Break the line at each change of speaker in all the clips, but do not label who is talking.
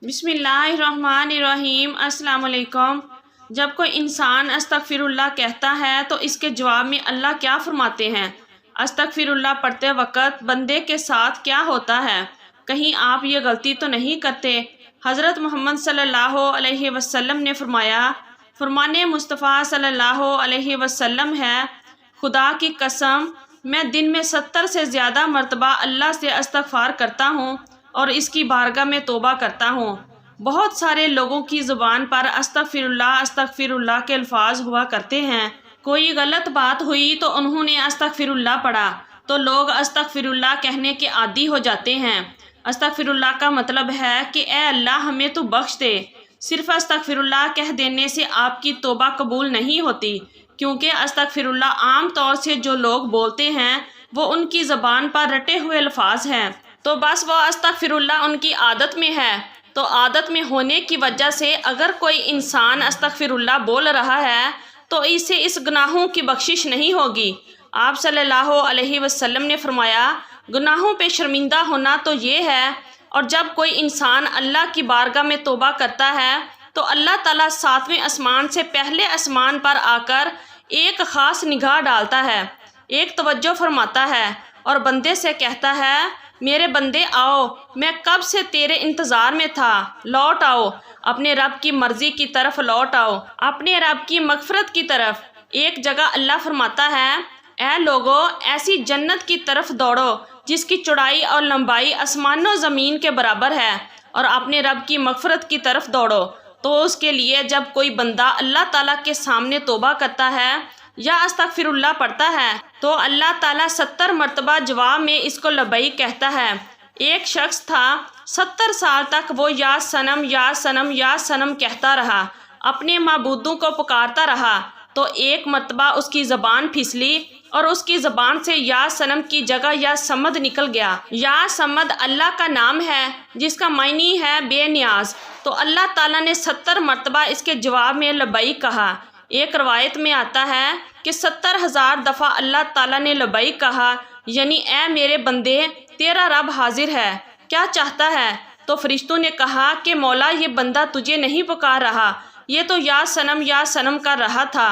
बिस्मिल्लाहिर्रहमानिर्रहीम। अस्सलाम वालेकुम। जब कोई इंसान अस्तगफिरुल्लाह कहता है तो इसके जवाब में अल्लाह क्या फरमाते हैं? अस्तगफिरुल्लाह पढ़ते वक़्त बंदे के साथ क्या होता है? कहीं आप ये गलती तो नहीं करते? हज़रत मोहम्मद सल्लल्लाहु अलैहि वसल्लम ने फरमाया, फरमाने मुस्तफ़ा सल्लल्लाहु अलैहि वसल्लम है, खुदा की कसम मैं दिन में 70 से ज़्यादा मरतबा अल्लाह से इस्तग़फ़ार करता हूँ और इसकी बारगाह में तौबा करता हूँ। बहुत सारे लोगों की ज़ुबान पर अस्तग़फिरुल्लाह के अल्फाज हुआ करते हैं। कोई गलत बात हुई तो उन्होंने अस्तग़फिरुल्लाह पढ़ा तो लोग अस्तग़फिरुल्लाह कहने के आदी हो जाते हैं। अस्तग़फिरुल्लाह का मतलब है कि ए अल्लाह हमें तो बख्श दे। सिर्फ़ अस्तग़फिरुल्लाह कह देने से आपकी तौबा कबूल नहीं होती, क्योंकि अस्तग़फिरुल्लाह आम तौर से जो लोग बोलते हैं वो उनकी ज़बान पर रटे हुए अल्फाज हैं, तो बस वो अस्तग़फिरुल्लाह उनकी आदत में है। तो आदत में होने की वजह से अगर कोई इंसान अस्तग़फिरुल्लाह बोल रहा है तो इसे इस गुनाहों की बख्शिश नहीं होगी। आप सल्लल्लाहु अलैहि वसल्लम ने फरमाया, गुनाहों पे शर्मिंदा होना तो ये है, और जब कोई इंसान अल्लाह की बारगाह में तौबा करता है तो अल्लाह ताला 7वें आसमान से पहले आसमान पर आकर एक ख़ास निगाह डालता है, एक तवज्जो फरमाता है और बंदे से कहता है, मेरे बंदे आओ, मैं कब से तेरे इंतज़ार में था, लौट आओ, अपने रब की मर्ज़ी की तरफ लौट आओ, अपने रब की मग़फ़िरत की तरफ। एक जगह अल्लाह फरमाता है, ऐ लोगों, ऐसी जन्नत की तरफ दौड़ो जिसकी चौड़ाई और लंबाई आसमानों ज़मीन के बराबर है, और अपने रब की मग़फ़िरत की तरफ दौड़ो। तो उसके लिए जब कोई बंदा अल्लाह ताला के सामने तौबा करता है या अस्तग़फिरुल्लाह पढ़ता है तो अल्लाह ताला 70 मरतबा जवाब में इसको लबैक कहता है। एक शख्स था, 70 साल तक वो या सनम या सनम या सनम कहता रहा, अपने माबूदों को पुकारता रहा। तो एक मरतबा उसकी ज़बान फिसली और उसकी ज़बान से या सनम की जगह या समद निकल गया। या समद अल्लाह का नाम है जिसका मायनी है बेनियाज। तो अल्लाह ताला ने 70 मरतबा इसके जवाब में लबैक कहा। एक रवायत में आता है कि 70,000 दफ़ा अल्लाह ताला ने लबैक कहा, यानी ए मेरे बंदे, तेरा रब हाजिर है, क्या चाहता है? तो फरिश्तों ने कहा कि मौला, ये बंदा तुझे नहीं पुकार रहा, ये तो या सनम कर रहा था।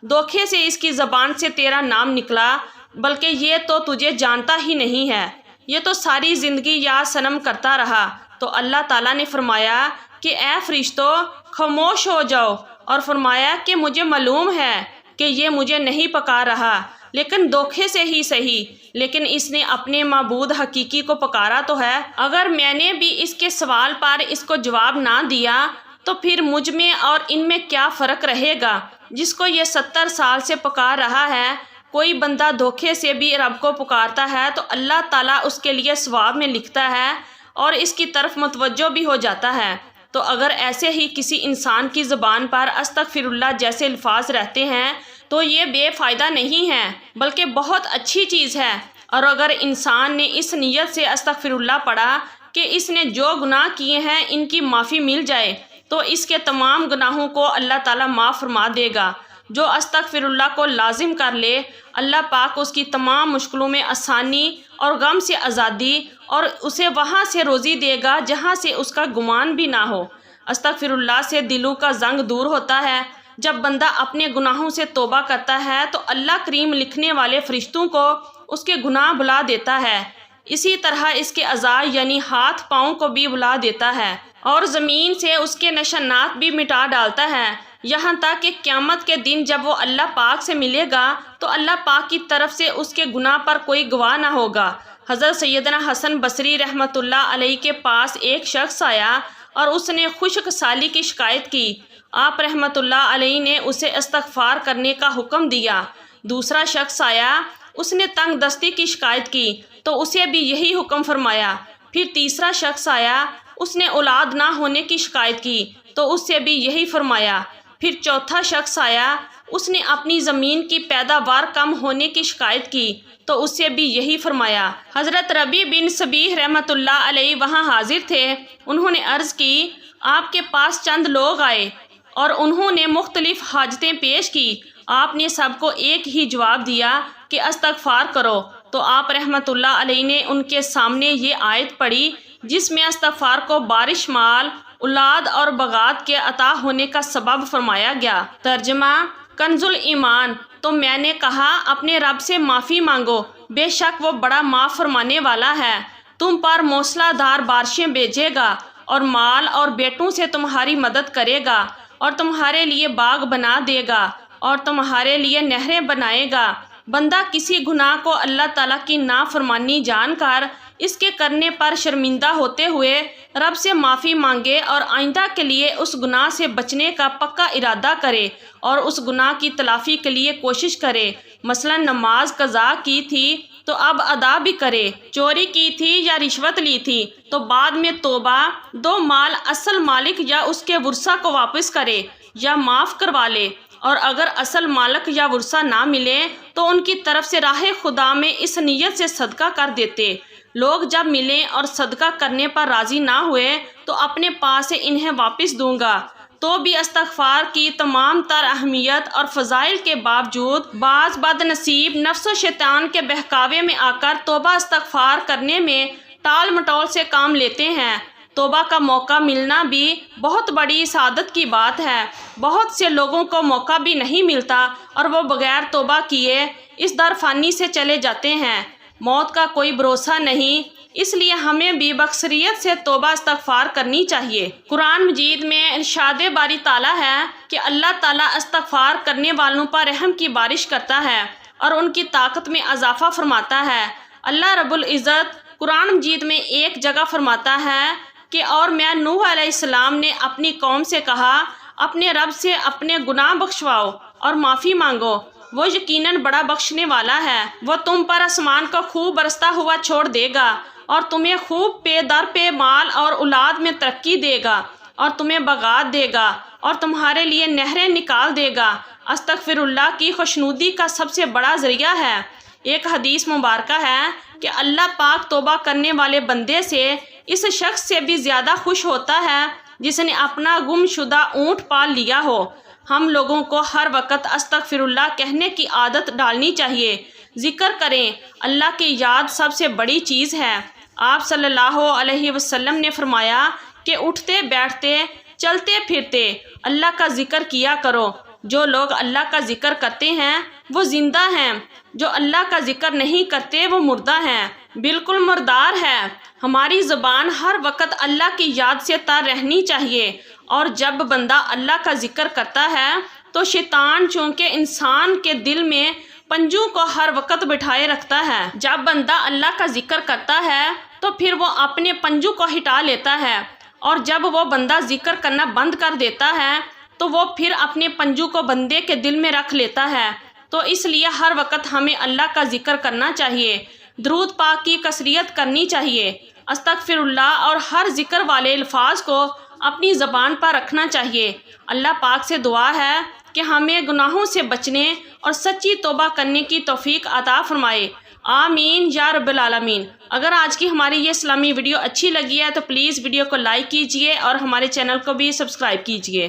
धोखे से इसकी ज़बान से तेरा नाम निकला, बल्कि ये तो तुझे जानता ही नहीं है, ये तो सारी ज़िंदगी या सनम करता रहा। तो अल्लाह ताला ने फरमाया कि ए फरिश्तों, खामोश हो जाओ, और फरमाया कि मुझे मालूम है कि ये मुझे नहीं पकार रहा, लेकिन धोखे से ही सही, लेकिन इसने अपने माबूद हकीकी को पकारा तो है। अगर मैंने भी इसके सवाल पर इसको जवाब ना दिया तो फिर मुझ में और इनमें क्या फ़र्क रहेगा? जिसको ये 70 साल से पुकार रहा है, कोई बंदा धोखे से भी रब को पुकारता है तो अल्लाह ताला उसके लिए सवाब में लिखता है और इसकी तरफ मुतवज्जो भी हो जाता है। तो अगर ऐसे ही किसी इंसान की ज़बान पर अस्तग़फिरुल्लाह जैसे अल्फाज रहते हैं तो ये बेफ़ायदा नहीं है, बल्कि बहुत अच्छी चीज़ है। और अगर इंसान ने इस नीयत से अस्तग़फिरुल्लाह पढ़ा कि इसने जो गुनाह किए हैं इनकी माफ़ी मिल जाए, तो इसके तमाम गुनाहों को अल्लाह ताला माफ़ फरमा देगा। जो अस्तग़फिरुल्लाह को लाजिम कर ले, अल्लाह पाक उसकी तमाम मुश्किलों में आसानी और गम से आज़ादी और उसे वहाँ से रोज़ी देगा जहाँ से उसका गुमान भी ना हो। अस्तग़फिरुल्लाह से दिलों का जंग दूर होता है। जब बंदा अपने गुनाहों से तौबा करता है तो अल्लाह करीम लिखने वाले फरिश्तों को उसके गुनाह भुला देता है। इसी तरह इसके अज़ा यानी हाथ पाँव को भी भुला देता है और ज़मीन से उसके निशानात भी मिटा डालता है, यहाँ तक कि क़यामत के दिन जब वो अल्लाह पाक से मिलेगा तो अल्लाह पाक की तरफ से उसके गुनाह पर कोई गवाह ना होगा। हज़रत सैयदना हसन बसरी रहमतुल्लाह अलैहि के पास एक शख्स आया और उसने खुश्क साली की शिकायत की। आप रहमतुल्लाह अलैहि ने उसे इस्तग़फ़ार करने का हुक्म दिया। दूसरा शख्स आया, उसने तंग दस्ती की शिकायत की तो उसे भी यही हुक्म फरमाया। फिर तीसरा शख्स आया, उसने औलाद ना होने की शिकायत की तो उससे भी यही फरमाया। फिर चौथा शख्स आया, उसने अपनी ज़मीन की पैदावार कम होने की शिकायत की तो उससे भी यही फरमाया। हज़रत रबी बिन सबीह रहमतुल्लाह अलैहि वहाँ हाजिर थे। उन्होंने अर्ज़ की, आपके पास चंद लोग आए और उन्होंने मुख्तलिफ हाजतें पेश की। आपने सबको एक ही जवाब दिया कि इस्तग़फ़ार करो। तो आप रहमतुल्लाह अलैहि ने उनके सामने ये आयत पढ़ी जिसमें इस्तग़फ़ार को बारिश माल اولاد اور بغات کے عطا ہونے کا سبب فرمایا گیا۔ ترجمہ کنز الایمان۔ تو میں نے کہا اپنے رب سے معافی مانگو، بے شک وہ بڑا معاف فرمانے والا ہے۔ تم پر موسلا دھار بارشیں بھیجے گا اور مال اور بیٹوں سے تمہاری مدد کرے گا، اور تمہارے لیے باغ بنا دے گا اور تمہارے لیے نہریں بنائے گا۔ بندہ کسی گناہ کو اللہ تعالیٰ کی نافرمانی جان کر اس کے کرنے پر شرمندہ ہوتے ہوئے رب سے معافی مانگے اور آئندہ کے لیے اس گناہ سے بچنے کا پکا ارادہ کرے اور اس گناہ کی تلافی کے لیے کوشش کرے۔ مثلا نماز قضا کی تھی تو اب ادا بھی کرے، چوری کی تھی یا رشوت لی تھی تو بعد میں توبہ دو، مال اصل مالک یا اس کے ورثہ کو واپس کرے یا معاف کروا لے، اور اگر اصل مالک یا ورثہ نہ ملے تو ان کی طرف سے راہ خدا میں اس نیت سے صدقہ کر دیتے۔ لوگ جب ملیں اور صدقہ کرنے پر راضی نہ ہوئے تو اپنے پاس سے انہیں واپس دوں گا۔ تو بھی استغفار کی تمام تر اہمیت اور فضائل کے باوجود بعض بد نصیب نفس و شیطان کے بہکاوے میں آ کر توبہ استغفار کرنے میں ٹال مٹول سے کام لیتے ہیں۔ توبہ کا موقع ملنا بھی بہت بڑی سعادت کی بات ہے۔ بہت سے لوگوں کو موقع بھی نہیں ملتا اور وہ بغیر توبہ کیے اس دار فانی سے چلے جاتے ہیں۔ موت کا کوئی بھروسہ نہیں، اس لیے ہمیں بھی بکثریت سے توبہ استغفار کرنی چاہیے۔ قرآن مجید میں ارشاد باری تعالیٰ ہے کہ اللہ تعالیٰ استغفار کرنے والوں پر رحم کی بارش کرتا ہے اور ان کی طاقت میں اضافہ فرماتا ہے۔ اللہ رب العزت قرآن مجید میں ایک جگہ فرماتا ہے کہ اور میں نوح علیہ السلام نے اپنی قوم سے کہا اپنے رب سے اپنے گناہ بخشواؤ اور معافی مانگو، وہ یقیناً بڑا بخشنے والا ہے۔ وہ تم پر آسمان کو خوب برستا ہوا چھوڑ دے گا اور تمہیں خوب پے در پے مال اور اولاد میں ترقی دے گا اور تمہیں بغات دے گا اور تمہارے لیے نہریں نکال دے گا۔ استغفر اللہ کی خوشنودی کا سب سے بڑا ذریعہ ہے۔ ایک حدیث مبارکہ ہے کہ اللہ پاک توبہ کرنے والے بندے سے اس شخص سے بھی زیادہ خوش ہوتا ہے جس نے اپنا گم شدہ اونٹ پال لیا ہو۔ ہم لوگوں کو ہر وقت استغفر اللہ کہنے کی عادت ڈالنی چاہیے۔ ذکر کریں، اللہ کی یاد سب سے بڑی چیز ہے۔ آپ صلی اللہ علیہ وسلم نے فرمایا کہ اٹھتے بیٹھتے چلتے پھرتے اللہ کا ذکر کیا کرو۔ جو لوگ اللہ کا ذکر کرتے ہیں وہ زندہ ہیں، جو اللہ کا ذکر نہیں کرتے وہ مردہ ہیں، بالکل مردار ہے۔ ہماری زبان ہر وقت اللہ کی یاد سے تر رہنی چاہیے، اور جب بندہ اللہ کا ذکر کرتا ہے تو شیطان چونکہ انسان کے دل میں پنجوں کو ہر وقت بٹھائے رکھتا ہے، جب بندہ اللہ کا ذکر کرتا ہے تو پھر وہ اپنے پنجوں کو ہٹا لیتا ہے، اور جب وہ بندہ ذکر کرنا بند کر دیتا ہے تو وہ پھر اپنے پنجوں کو بندے کے دل میں رکھ لیتا ہے۔ تو اس لیے ہر وقت ہمیں اللہ کا ذکر کرنا چاہیے، درود پاک کی کثرت کرنی چاہیے، استغفر اللہ اور ہر ذکر والے الفاظ کو اپنی زبان پر رکھنا چاہیے۔ اللہ پاک سے دعا ہے کہ ہمیں گناہوں سے بچنے اور سچی توبہ کرنے کی توفیق عطا فرمائے، آمین یا رب العالمین۔ اگر آج کی ہماری یہ اسلامی ویڈیو اچھی لگی ہے تو پلیز ویڈیو کو لائک کیجئے اور ہمارے چینل کو بھی سبسکرائب کیجئے۔